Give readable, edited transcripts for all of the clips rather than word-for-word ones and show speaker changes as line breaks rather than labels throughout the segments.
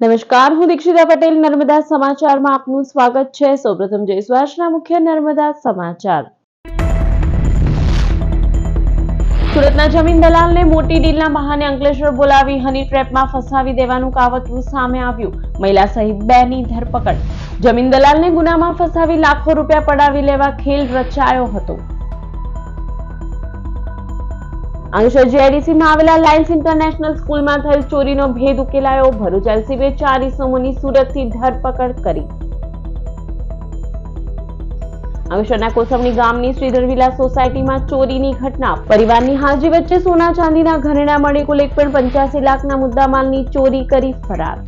નમસ્કાર, હું દીક્ષિતા પટેલ નર્મદા સમાચારમાં આપનું સ્વાગત છે। સૌપ્રથમ જોઈશું આજના મુખ્ય નર્મદા સમાચાર। સુરતના જમીન દલાલને મોટી ડીલના બહાને અંકલેશ્વર બોલાવી હની ટ્રેપમાં ફસાવી દેવાનું કાવતરું સામે આવ્યું। મહિલા સહિત 2 ની ધરપકડ। જમીન દલાલને ગુનામાં ફસાવી લાખો રૂપિયા પડાવી લેવા ખેલ રચાયો હતો। અંકલેશ્વર જીઆઈડીસીમાં આવેલા લાયન્સ ઇન્ટરનેશનલ સ્કૂલમાં થયેલ ચોરીનો ભેદ ઉકેલાયો। ભરૂચ એલસીબીએ 4 ઇસમોની સુરતથી ધરપકડ કરી। અંકલેશ્વરના કોસંબણી ગામની શ્રીધર વિલા સોસાયટીમાં ચોરીની ઘટના। પરિવારની હાજરી વચ્ચે સોના ચાંદીના ઘરેણા મળી કુલ 1.85 લાખના મુદ્દામાલની ચોરી કરી ફરાર।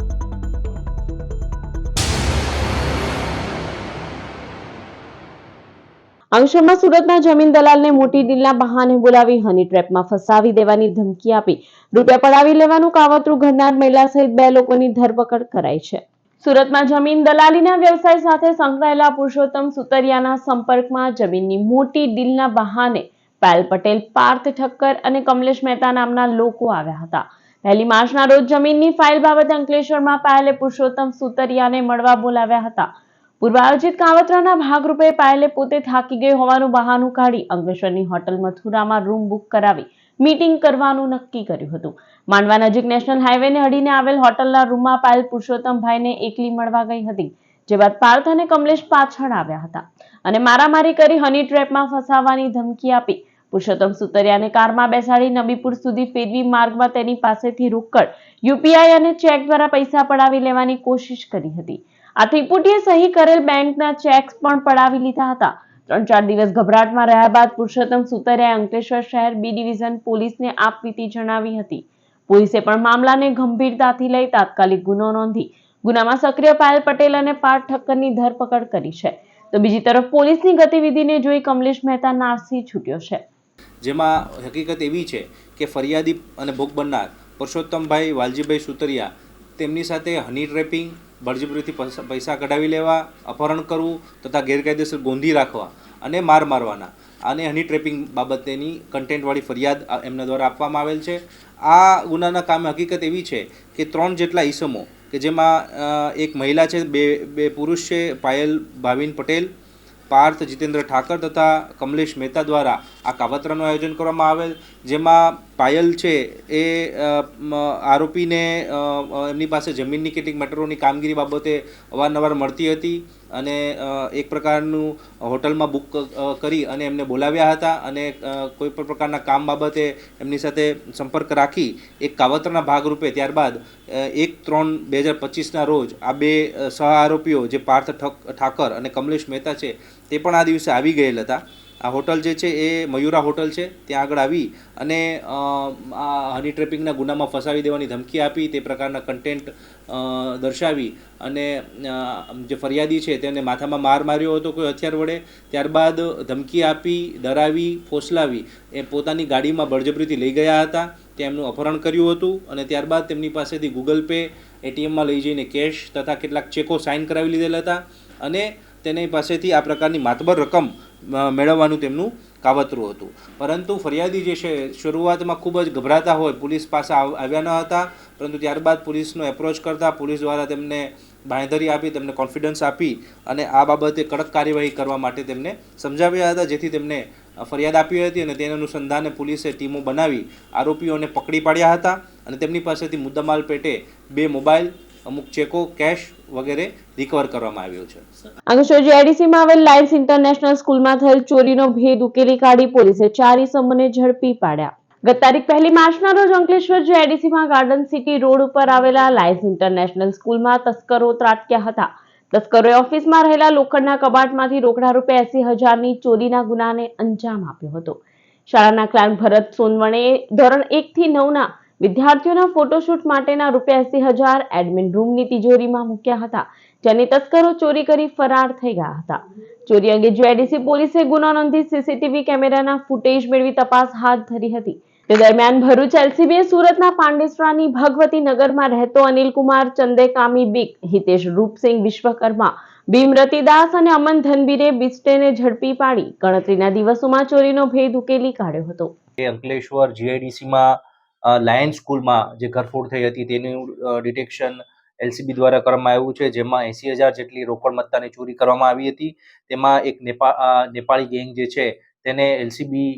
અંકલેશ્વરમાં સુરતના જમીન દલાલને મોટી ડીલના બહાને બોલાવી હની ટ્રેપમાં ફસાવી દેવાની ધમકી આપી રૂપિયા પડાવી લેવાનું કાવતરું ઘડનાર મહિલા સહિત 2 લોકોની ધરપકડ કરાઈ છે। સુરતમાં જમીન દલાલીના વ્યવસાય સાથે સંકળાયેલા પુરુષોત્તમ સુતરિયાના સંપર્કમાં જમીનની મોટી ડીલના બહાને પાયલ પટેલ, પાર્થ ઠક્કર અને કમલેશ મહેતા નામના લોકો આવ્યા હતા। 1 માર્ચના રોજ જમીનની ફાઇલ બાબતે અંકલેશ્વરમાં પાયલે પુરુષોત્તમ સુતરિયાને મળવા બોલાવ્યા હતા। પૂર્વ આયોજિત કાવતરાના ભાગરૂપે પાયલે પોતે થાકી ગઈ હોવાનું બહાનું કાઢી અંકલેશ્વરની હોટલ મથુરામાં રૂમ બુક કરાવી મીટિંગ કરવાનું નક્કી કર્યું હતું। માંડવા નજીક નેશનલ હાઈવેને અડીને આવેલ હોટલના રૂમમાં પાયલ પુરુષોત્તમભાઈને એકલી મળવા ગઈ હતી, જે બાદ પાર્થ અને કમલેશ પાછળ આવ્યા હતા અને મારામારી કરી હની ટ્રેપમાં ફસાવવાની ધમકી આપી પુરુષોત્તમ સુતરિયાને કારમાં બેસાડી નબીપુર સુધી ફેરવી માર્ગમાં તેની પાસેથી રોકડ, યુપીઆઈ અને ચેક દ્વારા પૈસા પડાવી લેવાની કોશિશ કરી હતી। આ ત્રિપુટીએ સહી કરેલ બેંકના ચેક્સ પણ પડાવી લીધા હતા। 3-4 દિવસ ગભરાટમાં રહ્યા બાદ પુરુષોત્તમ સુતરિયાએ અંકલેશ્વર શહેર બી ડિવિઝન પોલીસને આપવીતી જણાવી હતી। પોલીસે પણ મામલાને ગંભીરતાથી લઈ તાત્કાલિક ગુનો નોંધી ગુનામાં સક્રિય પાયલ પટેલ અને પાર્થ ઠક્કરની ધરપકડ કરી છે। તો બીજી તરફ પોલીસની ગતિવિધિને જોઈ કમલેશ મહેતા નાસી છૂટ્યો છે,
જેમાં હકીકત એવી છે કે ફરિયાદી અને ભોગ બનનાર પુરુષોત્તમભાઈ વાલજીભાઈ સુતરિયા તેમની સાથે હની ટ્રેપિંગ, બળજબરીથી પૈસા કઢાવી લેવા, અપહરણ કરવું તથા ગેરકાયદેસર ગોંધી રાખવા અને માર મારવાના અને હની ટ્રેપિંગ બાબતેની કન્ટેન્ટવાળી ફરિયાદ એમના દ્વારા આપવામાં આવેલ છે। આ ગુનાના કામે હકીકત એવી છે કે 3 જેટલા ઈસમો કે જેમાં એક મહિલા છે, બે પુરુષ છે, પાયલ ભાવિન પટેલ, પાર્થ જીતેન્દ્ર ઠાકર તથા કમલેશ મહેતા દ્વારા આ કાવતરાનું આયોજન કરવામાં આવેલ, જેમાં પાયલ છે એ આરોપીને એમની પાસે જમીનની કેટલીક મેટરોની કામગીરી બાબતે અવારનવાર મળતી હતી અને એક પ્રકારનું હોટલમાં બુક કરી અને એમને બોલાવ્યા હતા અને કોઈ પણ પ્રકારના કામ બાબતે એમની સાથે સંપર્ક રાખી એક કાવતરાના ભાગરૂપે ત્યારબાદ 1/3/2025ના રોજ આ 2 સહ આરોપીઓ જે પાર્થ ઠાકર અને કમલેશ મહેતા છે તે પણ આ દિવસે આવી ગયેલ હતા। આ હોટલ જે છે એ મયુરા હોટલ છે, ત્યાં આગળ આવી અને આ હની ટ્રેપિંગના ગુનામાં ફસાવી દેવાની ધમકી આપી, તે પ્રકારના કન્ટેન્ટ દર્શાવી અને જે ફરિયાદી છે તેને માથામાં માર માર્યો હતો કોઈ હથિયાર વડે। ત્યારબાદ ધમકી આપી, ડરાવી, ફોસલાવી એ પોતાની ગાડીમાં બળજબરીથી લઈ ગયા હતા, તેમનું અપહરણ કર્યું હતું અને ત્યારબાદ તેમની પાસેથી ગૂગલ પે, એટીએમમાં લઈ જઈને કેશ તથા કેટલાક ચેકો સાઇન કરાવી લીધેલા હતા અને તેની પાસેથી આ પ્રકારની માતબર રકમ મેળવવાનું તેમનું કાવતરું હતું। પરંતુ ફરિયાદી જે છે શરૂઆતમાં ખૂબ જ ગભરાતા હોય, પોલીસ પાસે આવ્યા ન હતા, પરંતુ ત્યારબાદ પોલીસનો એપ્રોચ કરતા પોલીસ દ્વારા તેમને બાંહેધરી આપી, તેમને કોન્ફિડન્સ આપી અને આ બાબતે કડક કાર્યવાહી કરવા માટે તેમને સમજાવ્યા હતા, જેથી તેમને ફરિયાદ આપી હતી અને તેના અનુસંધાને પોલીસે ટીમો બનાવી આરોપીઓને પકડી પાડ્યા હતા અને તેમની પાસેથી મુદ્દામાલ પેટે 2 મોબાઈલ, અમુક ચેકો, કેશ વગેરે રિકવર કરવામાં આવ્યો છે।
અંકલેશ્વર જીઆઈડીસીમાં આવેલ લાયન્સ ઇન્ટરનેશનલ સ્કૂલમાં થયેલ ચોરીનો ભેદ ઉકેલી કાઢી પોલીસે 4 ઇસમોને ઝડપી પાડ્યા। ગત તારીખ 1 માર્ચના રોજ અંકલેશ્વર જીઆઈડીસીમાં ગાર્ડન સિટી રોડ ઉપર આવેલા લાયન્સ ઇન્ટરનેશનલ સ્કૂલમાં તસ્કરો ત્રાટક્યા હતા। તસ્કરોએ ઓફિસમાં રહેલા લોખંડના કબાટમાંથી રોકડા રૂપિયા 80,000ની ચોરીના ગુનાને અંજામ આપ્યો હતો। શાળાના ક્લાર્ક ભરત સોનવણે ધોરણ 1 થી 9ના વિદ્યાર્થીઓના ફોટોશૂટ માટેના રૂપિયા 80,000 એડમિન રૂમની તિજોરીમાં મૂક્યા હતા, જેની તસ્કરો ચોરી કરી ફરાર થઈ ગયા હતા। ચોરી અંગે જીઆઈડીસી પોલીસે ગુનો નોંધી સીસીટીવી કેમેરાના ફૂટેજ મેળવી તપાસ હાથ ધરી હતી। તે દરમિયાન ભરૂચ એલસીબીએ સુરતના પાંડેસરાની ભગવતી નગરમાં રહેતો અનિલકુમાર ચંદેકામી બીક, હિતેશ રૂપસિંહ વિશ્વકર્મા, ભીમ રતિદાસ અને અમન ધનબીરે બિસ્ટેને ઝડપી પાડી ગણતરીના દિવસોમાં ચોરીનો ભેદ ઉકેલી કાઢ્યો હતો।
અંકલેશ્વર જીઆઈડીસીમાં લાયન્સ સ્કૂલમાં જે ઘરફોડ થઈ હતી તેનું ડિટેક્શન એલસીબી દ્વારા કરવામાં આવ્યું છે, જેમાં 80,000 જેટલી રોકડ મત્તાની ચોરી કરવામાં આવી હતી. તેમાં એક નેપાળી ગેંગ જે છે તેને એલસીબી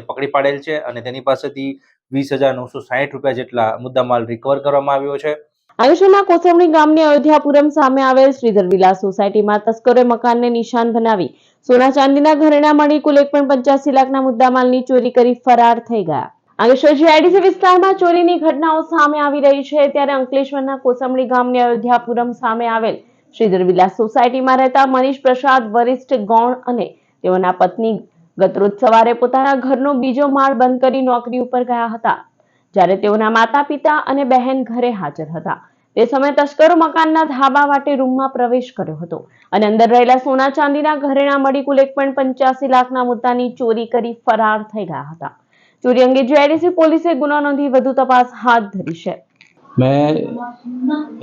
પકડી પાડેલ છે અને તેની પાસેથી 20,960 રૂપિયા જેટલા મુદ્દામાલ રિકવર કરવામાં આવ્યો છે.
અંકલેશ્વરના કોસંબડી ગામની અયોધ્યાપુરમ સામે આવેલ શ્રીધર વિલાસ સોસાયટીમાં તસ્કરોએ મકાનને નિશાન બનાવી સોના ચાંદીના ઘરેણાં મળી કુલ 1.85 લાખના મુદ્દામાલની ચોરી કરી ફરાર થઈ ગયા. અંકલેશ્વર જીઆઈડીસી વિસ્તારમાં ચોરીની ઘટનાઓ સામે આવી રહી છે, ત્યારે અંકલેશ્વરના કોસંબડી ગામની અયોધ્યાપુરમ સામે આવેલ શ્રીધર વિલાસ સોસાયટીમાં રહેતા મનીષ પ્રસાદ વરિષ્ઠ ગૌણ અને તેઓના પત્ની ગતરોજ સવારે પોતાના ઘરનો બીજો માળ બંધ કરી નોકરી ઉપર ગયા હતા. જ્યારે તેઓના માતા પિતા અને બહેન ઘરે હાજર હતા. તે સમયે તસ્કરો મકાનના ધાબા વાટે રૂમમાં પ્રવેશ કર્યો હતો અને અંદર રહેલા સોના ચાંદીના ઘરેણાં મળી કુલ 1.85 લાખના મુદ્દાની ચોરી કરી ફરાર થઈ ગયા હતા. ચોરી અંગે જીઆઈડીસી પોલીસે ગુનો નોંધી વધુ તપાસ હાથ ધરી છે.
मैं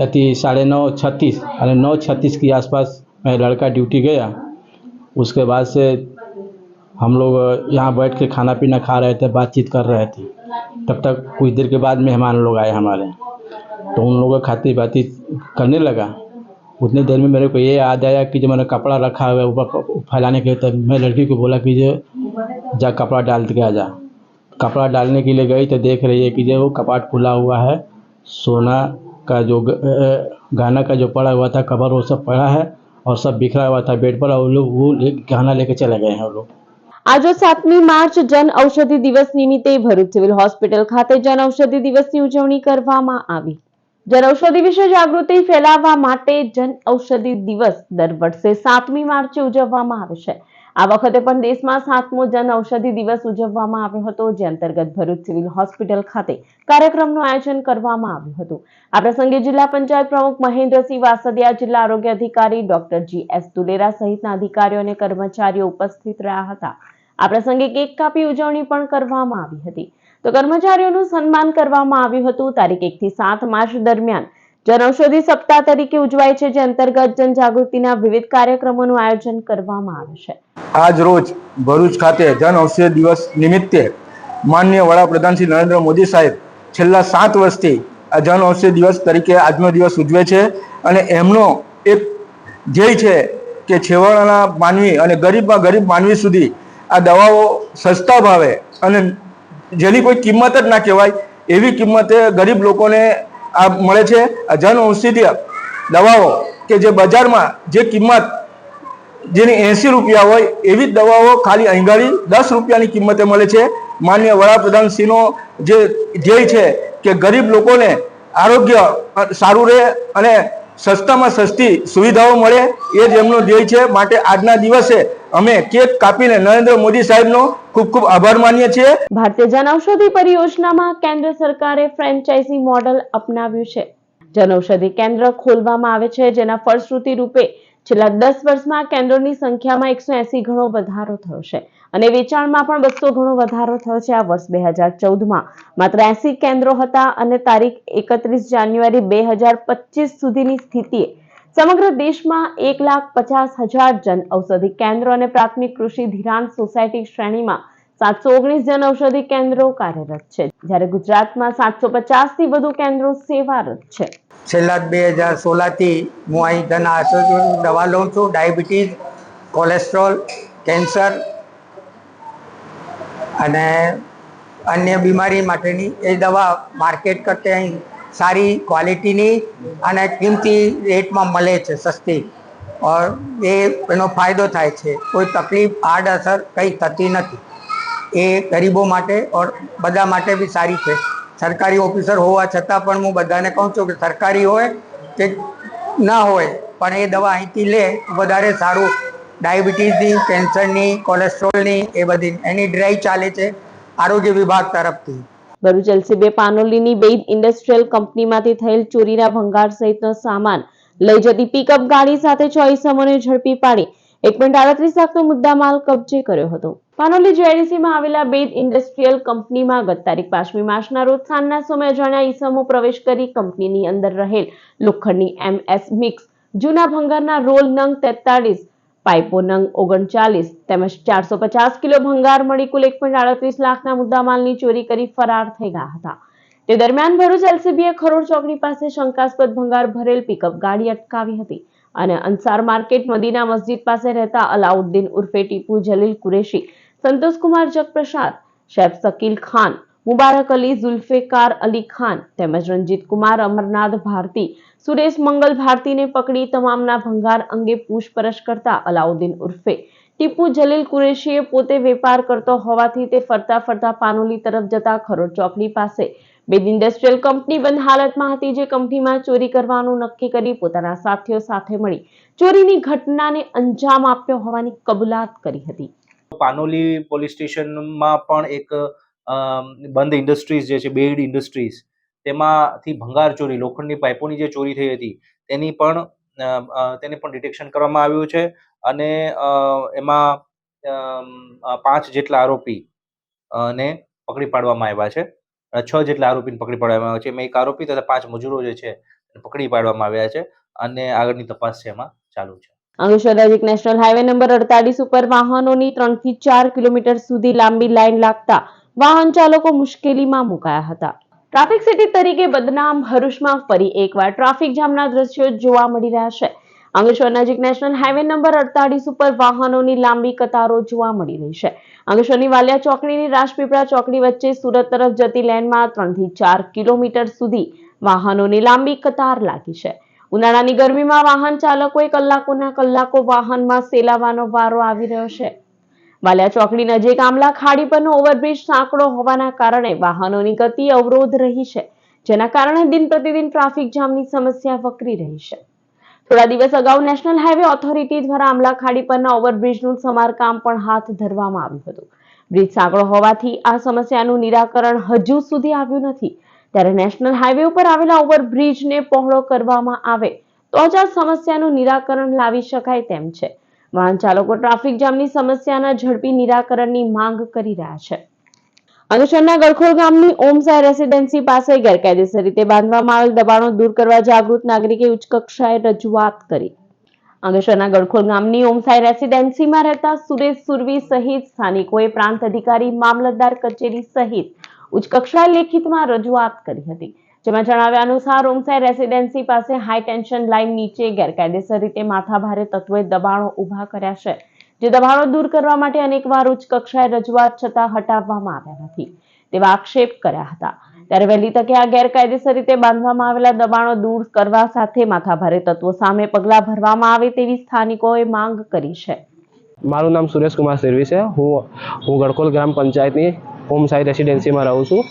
अति 9:36 और 9:36 के आसपास मैं लड़का ड्यूटी गया. उसके बाद से हम लोग यहाँ बैठ के खाना पीना खा रहे थे, बातचीत कर रहे थे. तब तक कुछ देर के बाद मेहमान लोग आए हमारे, तो उन लोगों खातिर बातचीत करने लगा. उतनी देर में मेरे को ये याद आया कि जो मैंने कपड़ा रखा हुआ है ऊपर फैलाने के लिए, तब मैं लड़की को बोला कि जो जा कपड़ा डाल के आ जा. कपड़ा डालने के लिए गई तो देख रही है कि जो वो कपाट खुला हुआ है, सोना का जो गहना का जो पड़ा हुआ था कवर वो सब पड़ा है और सब बिखरा हुआ था बेड पर, और लोग वो गहना लेके चले गए हैं वो लोग.
આજે 7મી માર્ચ જન ઔષધિ દિવસ નિમિત્તે ભરૂચ સિવિલ હોસ્પિટલ ખાતે જન ઔષધિ દિવસની ઉજવણી કરવામાં આવી. જન ઔષધિ વિશે જાગૃતિ ફેલાવવા માટે જન ઔષધિ દિવસ દર વર્ષે 7મી માર્ચે ઉજવવામાં આવે છે. આ વખતે પણ દેશમાં 7મો જન ઔષધિ દિવસ ઉજવવામાં આવ્યો હતો, જે અંતર્ગત ભરૂચ સિવિલ હોસ્પિટલ ખાતે કાર્યક્રમનું આયોજન કરવામાં આવ્યું હતું. આ પ્રસંગે જિલ્લા પંચાયત પ્રમુખ મહેન્દ્રસિંહ વાસદિયા, જિલ્લા આરોગ્ય અધિકારી ડોક્ટર GS દુલેરા સહિતના અધિકારીઓ અને કર્મચારીઓ ઉપસ્થિત રહ્યા હતા. આ પ્રસંગે કેક કાપી ઉજવણી પણ કરવામાં આવી હતી. તો કર્મચારીઓનું સન્માન કરવામાં આવ્યું હતું. તારીખ 1 થી 7 માર્ચ દરમિયાન જન ઔષધિ સપ્તાહ તરીકે ઉજવાય છે, જે અંતર્ગત જનજાગૃતિના વિવિધ કાર્યક્રમોનું આયોજન કરવામાં આવે છે.
આજ રોજ ભરૂચ ખાતે જન ઔષધિ દિવસ નિમિત્તે માનનીય વડાપ્રધાન શ્રી નરેન્દ્ર મોદી સાહેબ છેલ્લા 7 વર્ષથી આ જન ઔષધિ દિવસ તરીકે આજનો દિવસ ઉજવે છે અને એમનો એક ધ્યેય છે કે છેવાડાના માનવી અને ગરીબમાં ગરીબ માનવી સુધી આ દવાઓ સસ્તા ભાવે અને જેની કોઈ કિંમત જ ના કહેવાય એવી કિંમતે ગરીબ લોકોને આ મળે છે. આ જન ઔષધિ દવાઓ કે જે બજારમાં જે કિંમત જેની 80 રૂપિયા હોય એવી જ દવાઓ ખાલી અહીંગાડી 10 રૂપિયાની કિંમતે મળે છે. માનનીય વડાપ્રધાનશ્રીનો જે ધ્યેય છે કે ગરીબ લોકોને આરોગ્ય સારું રહે અને સસ્તામાં સસ્તી સુવિધાઓ મળે, એ જ એમનો ધ્યેય છે. માટે આજના દિવસે અમે કેક કાપીને નરેન્દ્ર મોદી સાહેબનો ખૂબ ખૂબ આભાર માનીએ છીએ.
ભારતીય જન ઔષધિ પરિયોજનામાં કેન્દ્ર સરકારે ફ્રેન્ચાઇઝી મોડેલ અપનાવ્યું છે. જન ઔષધિ કેન્દ્ર ખોલવામાં આવે છે, જેના ફળશ્રુતિ રૂપે છેલ્લા 10 વર્ષમાં કેન્દ્રોની સંખ્યામાં 180 ગણો વધારો થયો છે અને વેચાણમાં પણ 200 ગણો વધારો થયો છે. આ વર્ષ 2014માં માત્ર 80 કેન્દ્રો હતા અને તારીખ 31 જાન્યુઆરી 2025 સુધીની સ્થિતિએ સમગ્ર દેશમાં 1,50,000 જન ઔષધિ કેન્દ્રો અને પ્રાથમિક કૃષિ ધિરાણ સોસાયટી શ્રેણીમાં 719 જન ઔષધિ કેન્દ્રો કાર્યરત છે, જ્યારે ગુજરાતમાં 750 થી વધુ કેન્દ્રો સેવારત છે.
છેલ્લા 2016થી હું અહીં જન ઔષધિ દવા લઉં છું. ડાયાબિટીસ, કોલેસ્ટ્રોલ, કેન્સર અને અન્ય બીમારી માટેની એ દવા માર્કેટ કરતાં અહીં સારી ક્વોલિટીની અને કિંમતી રેટમાં મળે છે, સસ્તી. ઓર એનો ફાયદો થાય છે, કોઈ તકલીફ આડઅસર કંઈ થતી નથી. એ ગરીબો માટે ઓર બધા માટે બી સારી છે. સરકારી ઓફિસર હોવા છતાં પણ હું બધાને કહું છું કે સરકારી હોય કે ના હોય પણ એ દવા અહીંથી લે વધારે સારું. ડાયાબિટીસની, કેન્સરની, કોલેસ્ટ્રોલની એ બધી એની ડ્રાઈવ ચાલે છે આરોગ્ય વિભાગ તરફથી.
ભરૂચ એલસીબી પાનોલીની બેઇદ ઇન્ડસ્ટ્રીયલ કંપનીમાંથી થયેલ ચોરીના ભંગાર સહિતનો સામાન લઈ જતી પિકઅપ ગાડી સાથે 6 ઇસમોને ઝડપી પાડી 1.38 લાખનો મુદ્દામાલ કબજે કર્યો હતો. પાનોલી જીઆઈડીસીમાં આવેલા બેઇદ ઇન્ડસ્ટ્રીયલ કંપનીમાં ગત તારીખ 5મી માર્ચના રોજ સાંજના સમયે અજાણ્યા ઇસમો પ્રવેશ કરી કંપનીની અંદર રહેલ લોખંડની MS મિક્સ, જૂના ભંગારના રોલ નંગ 43, પાઇપો નંગ 39 તેમજ 450 કિલો ભંગાર મળી કુલ 1.38 લાખના મુદ્દામાલની ચોરી કરી ફરાર થઈ ગયા હતા. તે દરમિયાન ભરૂચ એલસીબીએ ખરોડ ચોકડી પાસે શંકાસ્પદ ભંગાર ભરેલ પિકઅપ ગાડી અટકાવી હતી અને અંસાર માર્કેટ મદીના મસ્જિદ પાસે રહેતા અલાઉદ્દીન ઉર્ફે ટીપુ જલીલ કુરેશી, સંતોષકુમાર જગપ્રસાદ, શેફ શકીલ ખાન, મુબારક અલી, ઝુલ્ફિકાર અલી ખાન તેમજ રંજીત કુમાર, અમરનાથ ભારતી, સુરેશ મંગલ ભારતીને પકડી તમામના ભંગાર અંગે પૂછપરછ કરતા અલાઉદ્દીન ઉર્ફે ટીપુ જલીલ કુરેશીએ પોતે વેપાર કરતો હોવાથી તે ફરતા ફરતા પાનોલી તરફ જતા ખરોડ ચોકડી પાસે બેદ ઇન્ડસ્ટ્રીયલ કંપની બંધ હાલતમાં હતી, જે કંપનીમાં ચોરી કરવાનું નક્કી કરી પોતાના સાથીઓ સાથે મળી ચોરીની ઘટનાને અંજામ આપ્યો હોવાની કબૂલાત કરી હતી.
પાનોલી પોલીસ સ્ટેશનમાં પણ એક બંધ ઇન્ડસ્ટ્રીઝ જે છે, બેડ ઇન્ડસ્ટ્રીઝ, તેમાંથી ભંગાર ચોરી, લોખંડની પાઇપોની જે ચોરી થઈ હતી તેને પણ ડિટેક્શન કરવામાં આવ્યું છે અને એમાં 5 જેટલા આરોપી ને પકડી પાડવામાં આવ્યા છે. 6 જેટલા આરોપીને પકડી પાડવામાં આવ્યા છે. એમાં 1 આરોપી તથા 5 મજૂરો જે છે પકડી પાડવામાં આવ્યા છે અને આગળની તપાસ છે એમાં ચાલુ છે.
અંકલેશ્વર નજીક નેશનલ હાઈવે નંબર 48 ઉપર વાહનોની 3 થી 4 કિલોમીટર સુધી લાંબી લાઈન લાગતા વાહન ચાલકો મુશ્કેલીમાં મુકાયા હતા. ટ્રાફિક સિટી તરીકે બદનામ ભરૂચમાં ફરી એકવાર ટ્રાફિક જામના દ્રશ્યો જોવા મળી રહ્યા છે. અંકલેશ્વર નજીક નેશનલ હાઈવે નંબર 48 ઉપર વાહનોની લાંબી કતારો જોવા મળી રહી છે. અંકલેશ્વરની વાલિયા ચોકડીની રાજપીપળા ચોકડી વચ્ચે સુરત તરફ જતી લેનમાં 3 થી 4 કિલોમીટર સુધી વાહનોની લાંબી કતાર લાગી છે. ઉનાળાની ગરમીમાં વાહન ચાલકોએ કલાકોના કલાકો વાહનમાં સેલાવાનો વારો આવી રહ્યો છે. વાલિયા ચોકડી નજીક આમલા ખાડી પરનો ઓવરબ્રિજ સાંકડો હોવાના કારણે વાહનોની ગતિ અવરોધ રહી છે, જેના કારણે દિન પ્રતિદિન ટ્રાફિક જામની સમસ્યા વકરી રહી છે. થોડા દિવસ અગાઉ નેશનલ હાઈવે ઓથોરિટી દ્વારા આમલા ખાડી પરના ઓવરબ્રિજનું સમારકામ પણ હાથ ધરવામાં આવ્યું હતું. બ્રિજ સાંકડો હોવાથી આ સમસ્યાનું નિરાકરણ હજુ સુધી આવ્યું નથી, ત્યારે નેશનલ હાઈવે ઉપર આવેલા ઓવરબ્રિજને પહોળો કરવામાં આવે તો જ આ સમસ્યાનું નિરાકરણ લાવી શકાય તેમ છે. વાહન ચાલકો ટ્રાફિક જામની સમસ્યાના ઝડપી નિરાકરણની માંગ કરી રહ્યા છે. અંકલેશ્વરના ગડખોલ ગામની ઓમ સાઈ રેસીડેન્સી પાસે ગેરકાયદેસર રીતે બાંધવામાં આવેલ દબાણો દૂર કરવા જાગૃત નાગરિકે ઉચ્ચ કક્ષાએ રજૂઆત કરી. અંકલેશ્વરના ગડખોલ ગામની ઓમ સાઈ રેસીડેન્સીમાં રહેતા સુરેશ સુરવી સહિત સ્થાનિકોએ પ્રાંત અધિકારી, મામલતદાર કચેરી સહિત ઉચ્ચ કક્ષાએ લેખિતમાં રજૂઆત કરી હતી, જેમાં જણાવ્યા અનુસાર ઓમ સાઈ રેસીડેન્સી પાસે હાઈ ટેન્શન લાઇન નીચે ગેરકાયદેસર રીતે માથાભારે તત્વોએ દબાણો ઉભા કર્યા છે, જે દબાણો દૂર કરવા માટે અનેકવાર ઉચ્ચ કક્ષાએ રજૂઆત છતાં હટાવવામાં આવ્યા નથી તેવા આક્ષેપ કર્યા હતા. ત્યારે વહેલી તકે આ ગેરકાયદેસર રીતે બાંધવામાં આવેલા દબાણો દૂર કરવા સાથે માથાભારે તત્વો સામે પગલાં ભરવામાં આવે તેવી સ્થાનિકોએ માંગ કરી છે.
મારું નામ સુરેશ કુમાર સિરવી છે. હું ગડખોલ ગ્રામ પંચાયતની ઓમ સાઈ રેસિડેન્સીમાં રહું છું.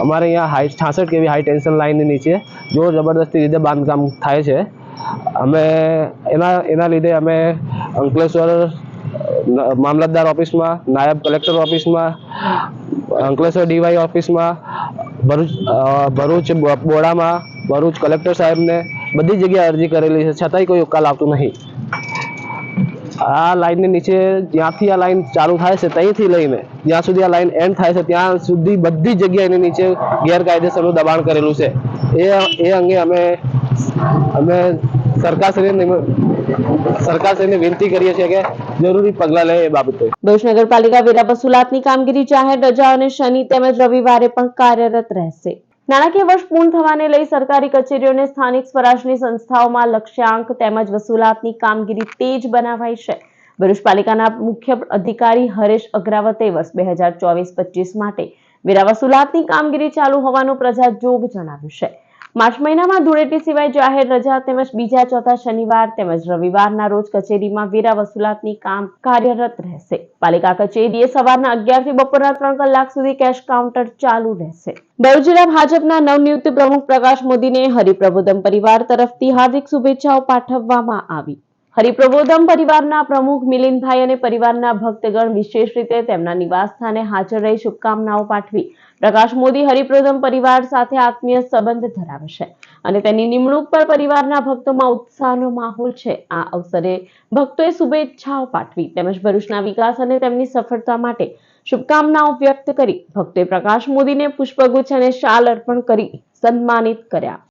અમારે અહીંયા 66 kV હાઈ ટેન્શન લાઇનની નીચે જોર જબરદસ્તી રીતે બાંધકામ થાય છે. અમે એના લીધે અમે અંકલેશ્વર મામલતદાર ઓફિસમાં, નાયબ કલેક્ટર ઓફિસમાં, અંકલેશ્વર ડીવાય ઓફિસમાં, ભરૂચ બોડામાં, ભરૂચ કલેક્ટર સાહેબને બધી જગ્યાએ અરજી કરેલી છે, છતાંય કોઈ ઉકાલ આવતું નહીં. આ લાઈનની નીચે જ્યાંથી આ લાઈન ચાલુ થાય છે ત્યાંથી લઈને જ્યાં સુધી આ લાઈન એન્ડ થાય છે ત્યાં સુધી બધી જગ્યાએ એની નીચે ગેરકાયદેસરનું દબાણ કરેલું છે. એ અંગે અમે સરકારશ્રીને વિનંતી કરીએ છીએ કે જરૂરી પગલાં લે એ બાબતે.
ભરૂચ નગરપાલિકા વેરા વસૂલાતની કામગીરી જાહેર રજાઓ અને શનિ તેમજ રવિવારે પણ કાર્યરત રહેશે. નાણાકીય વર્ષ પૂર્ણ થવાને લઈ સરકારી કચેરીઓને સ્થાનિક સ્વરાજની સંસ્થાઓમાં લક્ષ્યાંક તેમજ વસૂલાતની કામગીરી તેજ બનાવાઈ છે. ભરૂચ પાલિકાના મુખ્ય અધિકારી હરેશ અગ્રાવતે વર્ષ 2024-25 માટે વેરા વસૂલાતની કામગીરી ચાલુ હોવાનું પ્રજાજોગ જણાવ્યું છે. માર્ચ મહિનામાં ધૂળેટી સિવાય જાહેર રજા તેમજ બીજા ચોથા શનિવાર તેમજ રવિવારના રોજ કચેરીમાં વેરા વસૂલાતની કામ કાર્યરત રહેશે. પાલિકા કચેરીએ સવારના 11 થી બપોરના 3 કલાક સુધી કેશ કાઉન્ટર ચાલુ રહેશે. ભરૂચ જિલ્લા ભાજપના નવનિયુક્ત પ્રમુખ પ્રકાશ મોદીને હરિપ્રબોધમ પરિવાર તરફથી હાર્દિક શુભેચ્છાઓ પાઠવવામાં આવી. હરિપ્રબોધમ પરિવારના પ્રમુખ મિલિંદભાઈ અને પરિવારના ભક્તગણ વિશેષ રીતે તેમના નિવાસ સ્થાને હાજર રહી શુભકામનાઓ પાઠવી. પ્રકાશ મોદી હરિપ્રબોધમ પરિવાર સાથે આત્મીય સંબંધ ધરાવે છે અને તેની નિમણૂક પર પરિવારના ભક્તોમાં ઉત્સાહનો માહોલ છે. આ અવસરે ભક્તોએ શુભેચ્છાઓ પાઠવી તેમજ ભરૂચના વિકાસ અને તેમની સફળતા માટે શુભકામનાઓ વ્યક્ત કરી. ભક્તોએ પ્રકાશ મોદીને પુષ્પગુચ્છ અને શાલ અર્પણ કરી સન્માનિત કર્યા.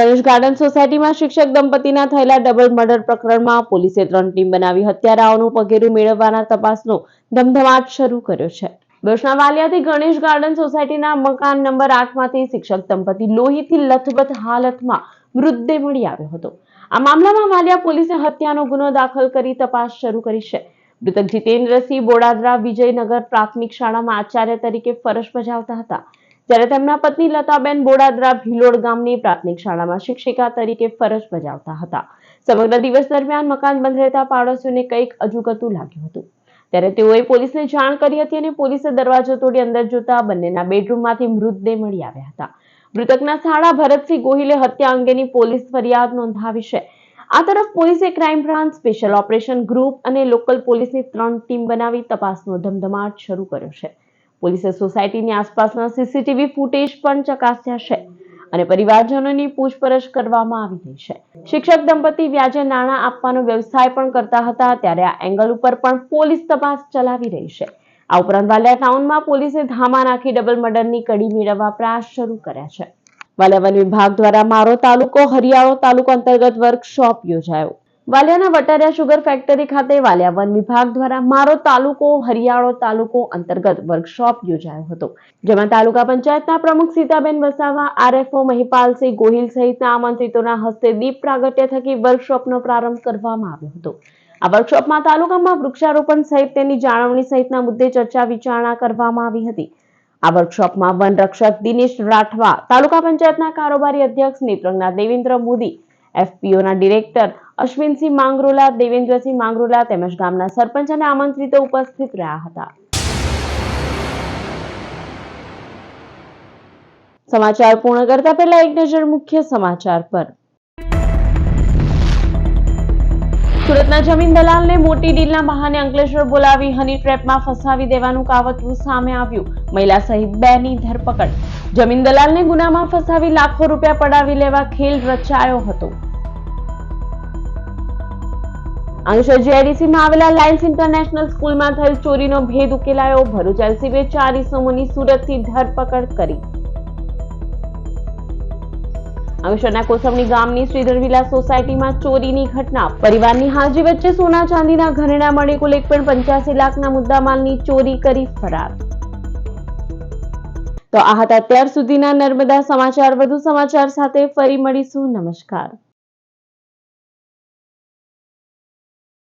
ગણેશ ગાર્ડન સોસાયટીમાં શિક્ષક દંપતીના થયેલા ડબલ મર્ડર પ્રકરણમાં પોલીસે 3 ટીમ બનાવી હત્યારાઓનું પગેરું મેળવવાના તપાસનો ધમધમાટ શરૂ કર્યો છે. ભરૂચના વાલિયાથી ગણેશ ગાર્ડન સોસાયટીના મકાન નંબર 8માંથી શિક્ષક દંપતી લોહીથી લથબથ હાલતમાં મૃતદેહ મળી આવ્યો હતો. આ મામલામાં વાલિયા પોલીસે હત્યાનો ગુનો દાખલ કરી તપાસ શરૂ કરી છે. મૃતક જીતેન્દ્રસિંહ બોડાદરા વિજયનગર પ્રાથમિક શાળામાં આચાર્ય તરીકે ફરજ બજાવતા હતા, જ્યારે તેમના પત્ની લતાબેન બોડાદરા ભિલોડ ગામની પ્રાથમિક શાળામાં શિક્ષિકા તરીકે ફરજ બજાવતા હતા. સમગ્ર દિવસ દરમિયાન મકાન બંધ રહેતા પાડોશીઓને કંઈક અજુગતું લાગ્યું હતું, ત્યારે તેઓએ પોલીસને જાણ કરી હતી અને પોલીસે દરવાજો તોડી અંદર જોતા બંનેના બેડરૂમમાંથી મૃતદેહ મળી આવ્યા હતા. મૃતકના સાળા ભરતસિંહ ગોહિલે હત્યા અંગેની પોલીસ ફરિયાદ નોંધાવી છે. આ તરફ પોલીસે crime branch, special operation group અને લોકલ પોલીસની 3 ટીમ બનાવી તપાસનો ધમધમાટ શરૂ કર્યો છે. પોલીસે સોસાયટીની આસપાસના સીસીટીવી ફૂટેજ પણ ચકાસ્યા છે અને પરિવારજનોની પૂછપરછ કરવામાં આવી રહી છે. શિક્ષક દંપતી વ્યાજે નાણાં આપવાનો વ્યવસાય પણ કરતા હતા, ત્યારે આ એંગલ ઉપર પણ પોલીસ તપાસ ચલાવી રહી છે. આ ઉપરાંત વાલિયા ટાઉનમાં પોલીસે ધામા નાખી ડબલ મર્ડરની કડી મેળવવા પ્રયાસ શરૂ કર્યા છે. વાલિયા વન વિભાગ દ્વારા મારો તાલુકો હરિયાળો તાલુકો અંતર્ગત વર્કશોપ યોજાયો. વાલિયાના વટારિયા શુગર ફેક્ટરી ખાતે વાલિયા વન વિભાગ દ્વારા મારો તાલુકો હરિયાળો તાલુકો અંતર્ગત વર્કશોપ યોજાયો હતો, જેમાં તાલુકા પંચાયતના પ્રમુખ સીતાબેન વસાવા, આરએફઓ મહિપાલસિંહ ગોહિલ સહિતના આમંત્રિતોના હસ્તે દીપ પ્રાગટ્ય થકી વર્કશોપનો પ્રારંભ કરવામાં આવ્યો હતો. આ વર્કશોપમાં તાલુકામાં વૃક્ષારોપણ સહિત તેની જાળવણી સહિતના મુદ્દે ચર્ચા વિચારણા કરવામાં આવી હતી. આ વર્કશોપમાં વન રક્ષક દિનેશ રાઠવા, તાલુકા પંચાયતના કારોબારી અધ્યક્ષ નેત્રંગના દેવેન્દ્ર મોદી, એફપીઓના ડિરેક્ટર અશ્વિનસિંહ માંગરોલા, દેવેન્દ્રસિંહ માંગરોલા તેમજ ગામના સરપંચ અને આમંત્રિતો ઉપસ્થિત રહ્યા હતા. સમાચાર પૂર્ણ કરતા પહેલા એક નજર મુખ્ય સમાચાર પર. સુરતના જમીન દલાલને મોટી ડીલના બહાને અંકલેશ્વર બોલાવી હની ટ્રેપમાં ફસાવી દેવાનું કાવતરું સામે આવ્યું. મહિલા સહિત 2 ની ધરપકડ. જમીન દલાલને ગુનામાં ફસાવી લાખો રૂપિયા પડાવી લેવા ખેલ રચાયો હતો. અંકલેશ્વર જીઆઈડીસીમાં આવેલા લાયન્સ ઇન્ટરનેશનલ સ્કૂલમાં થયેલ ચોરીનો ભેદ ઉકેલાયો. ભરૂચ એલસીબીએ 4 ઇસમોની સુરતથી ધરપકડ કરી. અંકલેશ્વરના કોસંબણી ગામની શ્રીધર વિલા સોસાયટીમાં ચોરીની ઘટના. પરિવારની હાજરી વચ્ચે સોના ચાંદીના ઘરેણા મળી કુલ 1.85 લાખના મુદ્દામાલની ચોરી કરી ફરાર. તો આ હતા અત્યાર સુધીના નર્મદા સમાચાર. વધુ સમાચાર સાથે ફરી મળીશું. નમસ્કાર.